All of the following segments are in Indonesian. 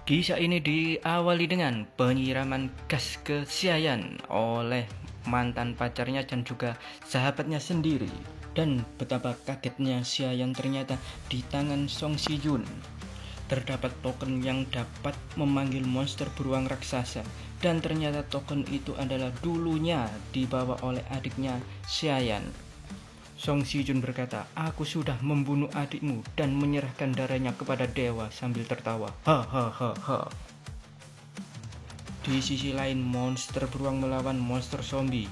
Kisah ini diawali dengan penyiraman gas ke Xiayan oleh mantan pacarnya dan juga sahabatnya sendiri. Dan betapa kagetnya Xiayan ternyata di tangan Song Si-jun terdapat token yang dapat memanggil monster beruang raksasa. Dan ternyata token itu adalah dulunya dibawa oleh adiknya Xiayan. Song Si-jun berkata, "Aku sudah membunuh adikmu dan menyerahkan darahnya kepada dewa," sambil tertawa. Hahaha. Di sisi lain, monster beruang melawan monster zombie.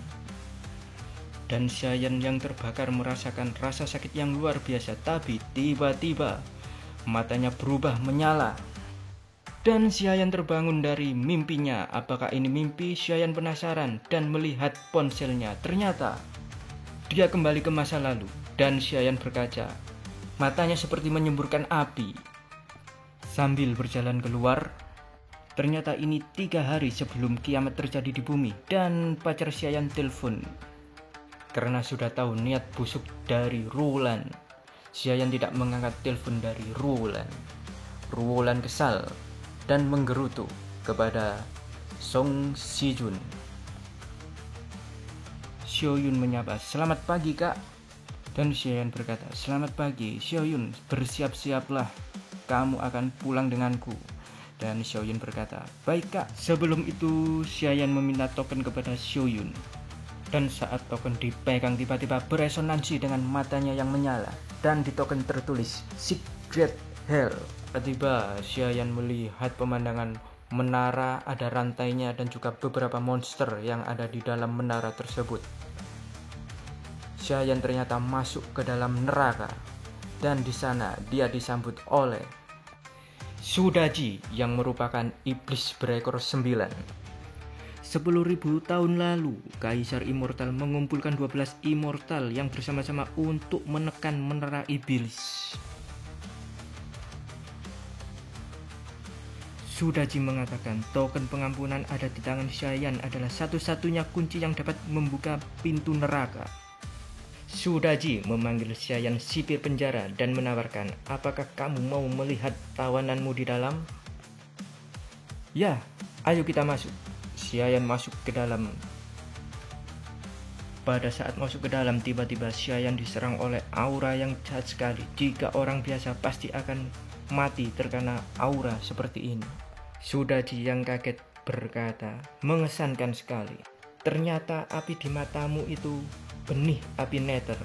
Dan Xiayan yang terbakar merasakan rasa sakit yang luar biasa, tapi tiba-tiba matanya berubah menyala. Dan Xiayan terbangun dari mimpinya. Apakah ini mimpi? Xiayan penasaran dan melihat ponselnya. Ternyata dia kembali ke masa lalu dan Xiayan berkaca. Matanya seperti menyemburkan api. Sambil berjalan keluar, ternyata ini 3 hari sebelum kiamat terjadi di bumi. Dan pacar Xiayan telepon karena sudah tahu niat busuk dari Rulan. Xiayan tidak mengangkat telepon dari Rulan. Rulan kesal dan menggerutu kepada Song Si-jun. Xiaoyun menyapa, "Selamat pagi, Kak." Dan Xiayan berkata, "Selamat pagi, Xiaoyun. Bersiap-siaplah, kamu akan pulang denganku." Dan Xiaoyun berkata, "Baik, Kak." Sebelum itu Xiayan meminta token kepada Xiaoyun. Dan saat token dipegang, tiba-tiba beresonansi dengan matanya yang menyala. Dan di token tertulis Secret Hell. Tiba-tiba Xiayan melihat pemandangan menara, ada rantainya dan juga beberapa monster yang ada di dalam menara tersebut. Xiayan ternyata masuk ke dalam neraka dan di sana dia disambut oleh Sudaji yang merupakan iblis berekor 9. 10.000 tahun lalu, Kaisar Immortal mengumpulkan 12 Immortal yang bersama-sama untuk menekan menara iblis. Sudaji mengatakan token pengampunan ada di tangan Xiayan adalah satu-satunya kunci yang dapat membuka pintu neraka. Sudaji memanggil Xiayan sipir penjara dan menawarkan, "Apakah kamu mau melihat tawananmu di dalam?" "Ya, ayo kita masuk." Xiayan masuk ke dalam. Pada saat masuk ke dalam, tiba-tiba Xiayan diserang oleh aura yang jahat sekali. Jika orang biasa pasti akan mati terkena aura seperti ini. Sudaji yang kaget berkata, "Mengesankan sekali. Ternyata api di matamu itu benih api nether."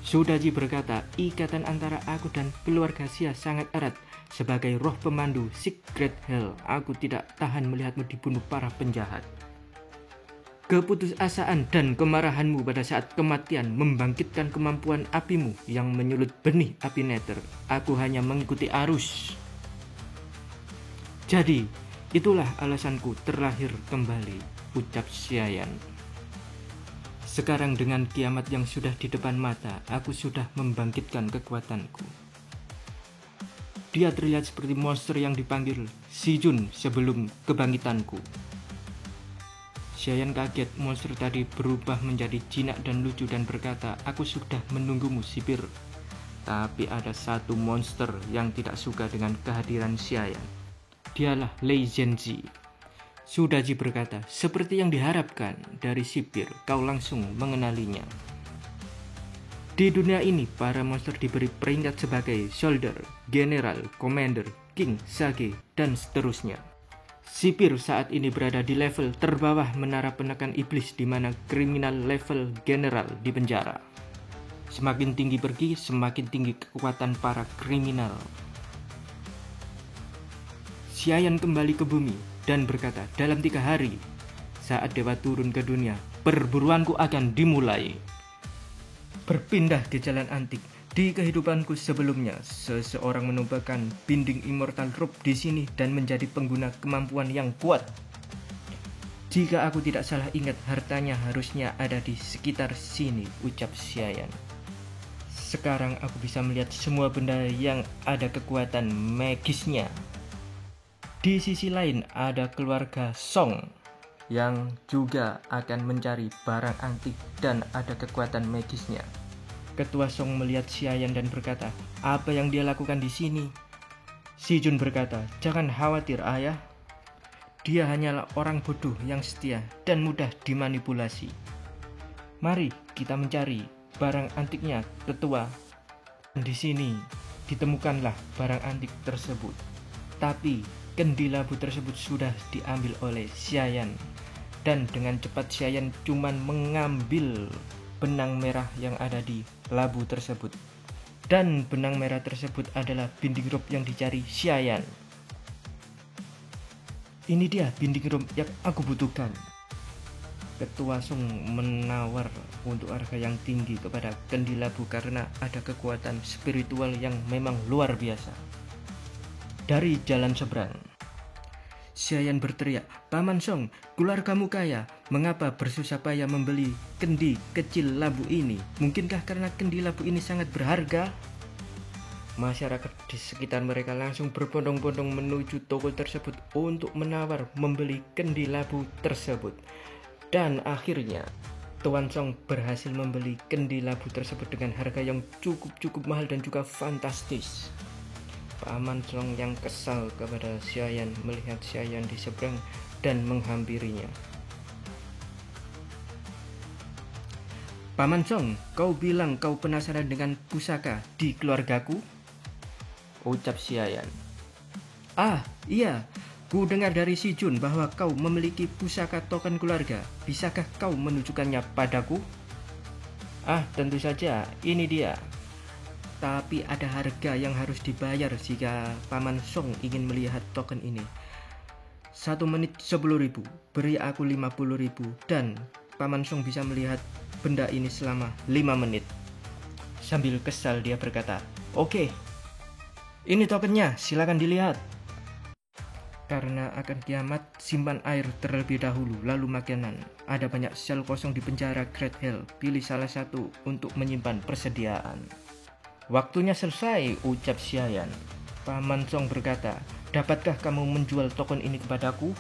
Sudaji berkata, "Ikatan antara aku dan keluarga Xia sangat erat. Sebagai roh pemandu Secret Hell, aku tidak tahan melihatmu dibunuh para penjahat. Keputusasaan dan kemarahanmu pada saat kematian membangkitkan kemampuan apimu yang menyulut benih api nether. Aku hanya mengikuti arus. Jadi, itulah alasanku terlahir kembali," ucap Xiayan. "Sekarang dengan kiamat yang sudah di depan mata, aku sudah membangkitkan kekuatanku." Dia terlihat seperti monster yang dipanggil Si-jun sebelum kebangkitanku. Xiayan kaget, monster tadi berubah menjadi jinak dan lucu dan berkata, "Aku sudah menunggumu, sipir." Tapi ada satu monster yang tidak suka dengan kehadiran Xiayan. Dialah Lei Zhenzi. Sudaji berkata, "Seperti yang diharapkan dari sipir, kau langsung mengenalinya." Di dunia ini, para monster diberi peringkat sebagai Soldier, General, Commander, King, Sage, dan seterusnya. Sipir saat ini berada di level terbawah menara penekan iblis, di mana kriminal level general di penjara. Semakin tinggi pergi, semakin tinggi kekuatan para kriminal. Xiayan kembali ke bumi dan berkata, "Dalam 3 hari, saat dewa turun ke dunia, perburuanku akan dimulai." Berpindah ke jalan antik. Di kehidupanku sebelumnya, seseorang menumpahkan binding Immortal Robe di sini dan menjadi pengguna kemampuan yang kuat. Jika aku tidak salah ingat, hartanya harusnya ada di sekitar sini, ucap Xiayan. Sekarang aku bisa melihat semua benda yang ada kekuatan magisnya. Di sisi lain ada keluarga Song yang juga akan mencari barang antik dan ada kekuatan magisnya. Ketua Song melihat Xiayan dan berkata, "Apa yang dia lakukan di sini?" Si Jun berkata, "Jangan khawatir ayah. Dia hanyalah orang bodoh yang setia dan mudah dimanipulasi. Mari kita mencari barang antiknya, tetua." Di sini ditemukanlah barang antik tersebut. Tapi kendi labu tersebut sudah diambil oleh Xiayan. Dan dengan cepat Xiayan cuman mengambil benang merah yang ada di labu tersebut. Dan benang merah tersebut adalah binding rope yang dicari Xiayan. Ini dia binding rope yang aku butuhkan. Ketua Song menawar untuk harga yang tinggi kepada kendi labu karena ada kekuatan spiritual yang memang luar biasa. Dari jalan seberang, Xiayan berteriak, "Paman Song, keluargamu kaya, mengapa bersusah payah membeli kendi kecil labu ini? Mungkinkah karena kendi labu ini sangat berharga?" Masyarakat di sekitar mereka langsung berbondong-bondong menuju toko tersebut untuk menawar membeli kendi labu tersebut. Dan akhirnya Tuan Song berhasil membeli kendi labu tersebut dengan harga yang cukup mahal dan juga fantastis. Paman Song yang kesal kepada Xiayan melihat Xiayan di seberang dan menghampirinya. "Paman Song, kau bilang kau penasaran dengan pusaka di keluargaku?" ucap Xiayan. "Ah, iya. Ku dengar dari si Jun bahwa kau memiliki pusaka token keluarga. Bisakah kau menunjukkannya padaku?" "Ah, tentu saja. Ini dia. Tapi ada harga yang harus dibayar jika Paman Song ingin melihat token ini. 1 menit 10.000. Beri aku 50.000 dan Paman Song bisa melihat benda ini selama 5 menit. Sambil kesal dia berkata, "Oke, ini tokennya, silakan dilihat." Karena akan kiamat, simpan air terlebih dahulu, lalu makanan. Ada banyak sel kosong di penjara Great Hell. Pilih salah satu untuk menyimpan persediaan. "Waktunya selesai," ucap Xiayan. Paman Song berkata, "Dapatkah kamu menjual token ini kepadaku?"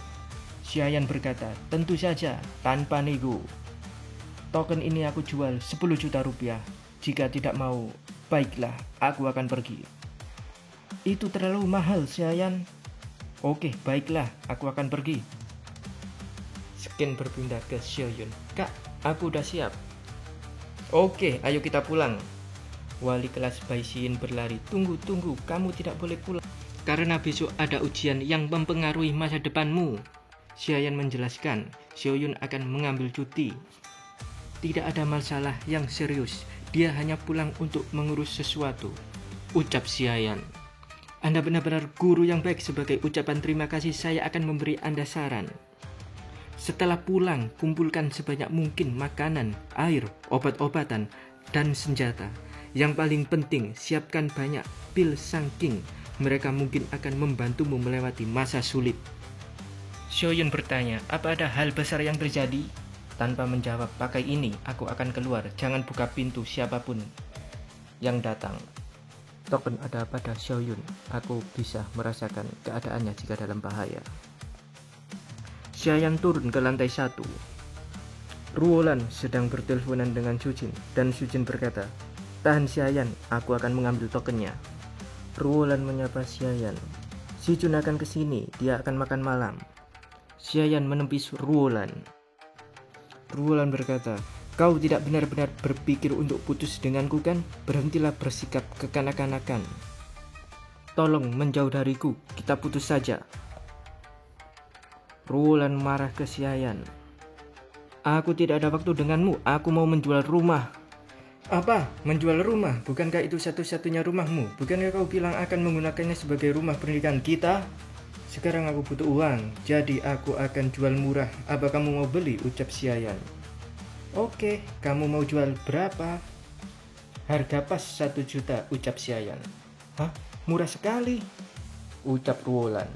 Xiayan berkata, "Tentu saja, tanpa nego. Token ini aku jual 10 juta rupiah. Jika tidak mau, baiklah, aku akan pergi." "Itu terlalu mahal, Xiayan." "Oke, baiklah, aku akan pergi." Skin berpindah ke Xiaoyun. "Kak, aku udah siap." "Oke, ayo kita pulang." Wali kelas Baixian berlari. Tunggu, kamu tidak boleh pulang. Karena besok ada ujian yang mempengaruhi masa depanmu." Xiayan menjelaskan, Xiaoyun akan mengambil cuti. "Tidak ada masalah yang serius, dia hanya pulang untuk mengurus sesuatu," ucap Xiayan. "Anda benar-benar guru yang baik. Sebagai ucapan terima kasih, saya akan memberi Anda saran. Setelah pulang, kumpulkan sebanyak mungkin makanan, air, obat-obatan, dan senjata. Yang paling penting, siapkan banyak pil Sangking. Mereka mungkin akan membantumu melewati masa sulit." Xiaoyun bertanya, "Apa ada hal besar yang terjadi?" Tanpa menjawab, "Pakai ini, aku akan keluar. Jangan buka pintu siapapun yang datang." Token ada pada Xiaoyun. Aku bisa merasakan keadaannya jika dalam bahaya. Xiayan turun ke lantai 1. Ruolan sedang berteleponan dengan Sujin, dan Sujin berkata, "Tahan Xiayan, aku akan mengambil tokennya." Ruolan menyapa Xiayan. "Si Jun akan ke sini, dia akan makan malam." Xiayan menepis Ruolan. Ruolan berkata, "Kau tidak benar-benar berpikir untuk putus denganku kan? Berhentilah bersikap kekanak-kanakan. Tolong menjauh dariku, kita putus saja." Ruolan marah ke Xiayan. "Aku tidak ada waktu denganmu, aku mau menjual rumah." "Apa? Menjual rumah? Bukankah itu satu-satunya rumahmu? Bukankah kau bilang akan menggunakannya sebagai rumah pernikahan kita? Sekarang aku butuh uang, jadi aku akan jual murah. Apa kamu mau beli?" ucap Xiayan. "Oke, kamu mau jual berapa?" "Harga pas 1 juta, ucap Xiayan. "Hah? Murah sekali," ucap Ruolan.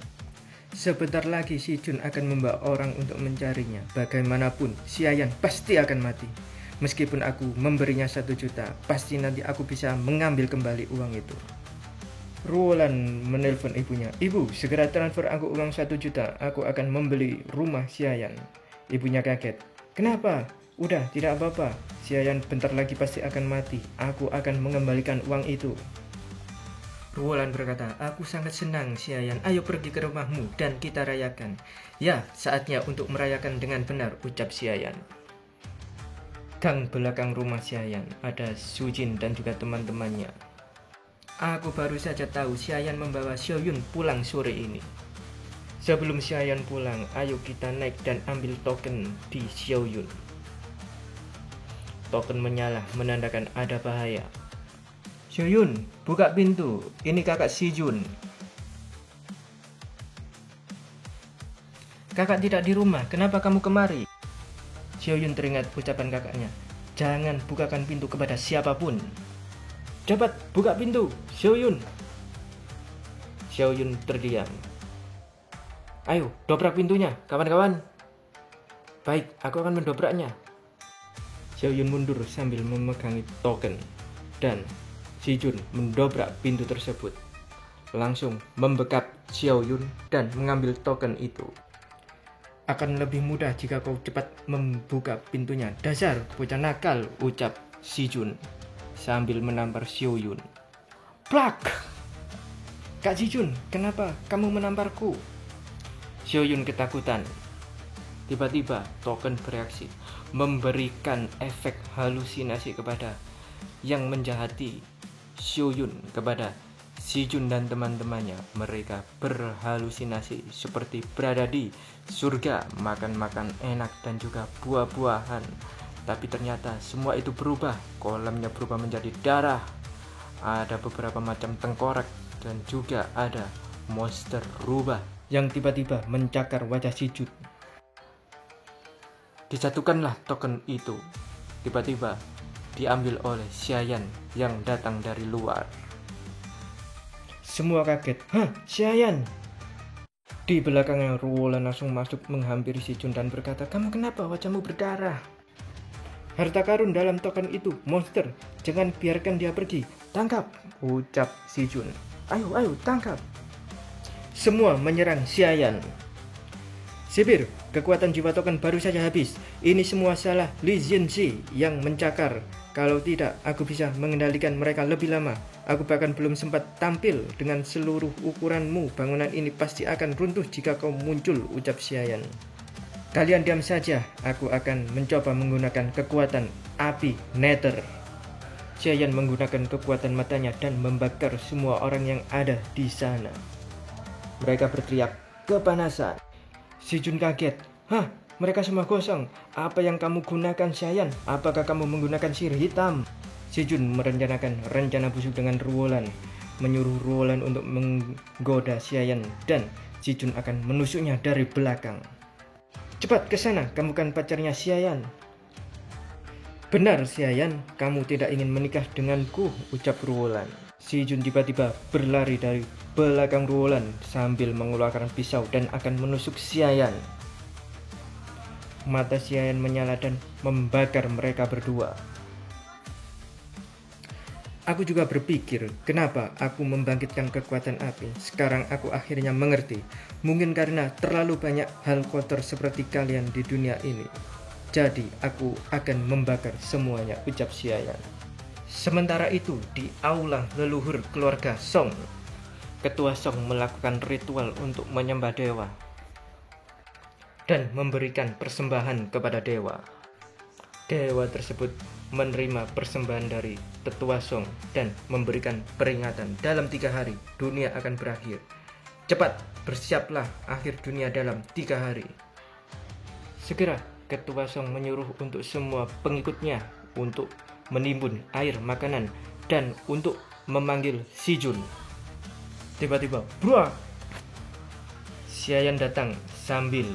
"Sebentar lagi si Jun akan membawa orang untuk mencarinya. Bagaimanapun, Xiayan pasti akan mati. Meskipun aku memberinya 1 juta, pasti nanti aku bisa mengambil kembali uang itu." Ruolan menelpon ibunya. "Ibu, segera transfer aku uang 1 juta. Aku akan membeli rumah Xiayan." Ibunya kaget. "Kenapa?" "Udah, tidak apa-apa. Xiayan bentar lagi pasti akan mati. Aku akan mengembalikan uang itu." Ruolan berkata, aku sangat senang Xiayan, ayo pergi ke rumahmu dan kita rayakan. Ya, saatnya untuk merayakan dengan benar, ucap Xiayan. Gang belakang rumah Xiayan, ada Sujin dan juga teman-temannya. Aku baru saja tahu Xiayan membawa Xiaoyun pulang sore ini. Sebelum Xiayan pulang, ayo kita naik dan ambil token di Xiaoyun. Token menyala menandakan ada bahaya. Xiaoyun, buka pintu. Ini kakak Sijun. Kakak tidak di rumah. Kenapa kamu kemari? Xiaoyun teringat ucapan kakaknya. Jangan bukakan pintu kepada siapapun. Cepat, buka pintu, Xiaoyun. Xiaoyun terdiam. Ayo, dobrak pintunya, kawan-kawan. Baik, aku akan mendobraknya. Xiaoyun mundur sambil memegangi token. Dan Sijun mendobrak pintu tersebut, langsung membekap Xiaoyun dan mengambil token itu. Akan lebih mudah jika kau cepat membuka pintunya. Dasar bocah nakal, ucap Sijun sambil menampar Xiaoyun. Plak! Kak Sijun, kenapa kamu menamparku? Xiaoyun ketakutan. Tiba-tiba token bereaksi, memberikan efek halusinasi kepada yang menjahati Xiaoyun kepada Sijun dan teman-temannya. Mereka berhalusinasi seperti berada di surga, makan-makan enak dan juga buah-buahan. Tapi ternyata semua itu berubah. Kolamnya berubah menjadi darah. Ada beberapa macam tengkorak dan juga ada monster rubah yang tiba-tiba mencakar wajah Sijun. Disatukanlah token itu. Tiba-tiba diambil oleh Xiayan yang datang dari luar. Semua kaget. Hah, Xiayan! Di belakangnya Ruolan langsung masuk menghampiri Sijun dan berkata, kamu kenapa wajahmu berdarah? Harta karun dalam token itu, monster. Jangan biarkan dia pergi. Tangkap, ucap Sijun. Ayo, tangkap. Semua menyerang Xiayan. Sipir, kekuatan jiwa token baru saja habis. Ini semua salah Li Jianxi yang mencakar. Kalau tidak, aku bisa mengendalikan mereka lebih lama. Aku bahkan belum sempat tampil dengan seluruh ukuranmu. Bangunan ini pasti akan runtuh jika kau muncul, ucap Xiayan. Kalian diam saja, aku akan mencoba menggunakan kekuatan api Nether. Xiayan menggunakan kekuatan matanya dan membakar semua orang yang ada di sana. Mereka berteriak kepanasan. Sijun kaget. Hah, mereka semua kosong. Apa yang kamu gunakan, Xiayan? Apakah kamu menggunakan sihir hitam? Sijun merencanakan rencana busuk dengan Ruolan, menyuruh Ruolan untuk menggoda Xiayan dan Sijun akan menusuknya dari belakang. Cepat ke sana, kamu kan pacarnya Xiayan. Benar, Xiayan, kamu tidak ingin menikah denganku, ucap Ruolan. Sijun tiba-tiba berlari dari belakang Ruolan sambil mengeluarkan pisau dan akan menusuk Xiayan. Mata Xiayan menyala dan membakar mereka berdua. Aku juga berpikir, kenapa aku membangkitkan kekuatan api. Sekarang aku akhirnya mengerti. Mungkin karena terlalu banyak hal kotor seperti kalian di dunia ini. Jadi aku akan membakar semuanya, ucap Xiayan. Sementara itu, di aula leluhur keluarga Song, Ketua Song melakukan ritual untuk menyembah dewa dan memberikan persembahan kepada dewa. Dewa tersebut menerima persembahan dari Tetua Song dan memberikan peringatan dalam 3 hari dunia akan berakhir. Cepat, bersiaplah akhir dunia dalam 3 hari. Segera Ketua Song menyuruh untuk semua pengikutnya untuk menimbun air makanan dan untuk memanggil Sijun. Tiba-tiba, bruah! Xiayan datang sambil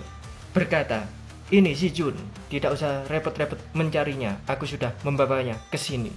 berkata, ini Sijun, tidak usah repot-repot mencarinya, aku sudah membawanya ke sini.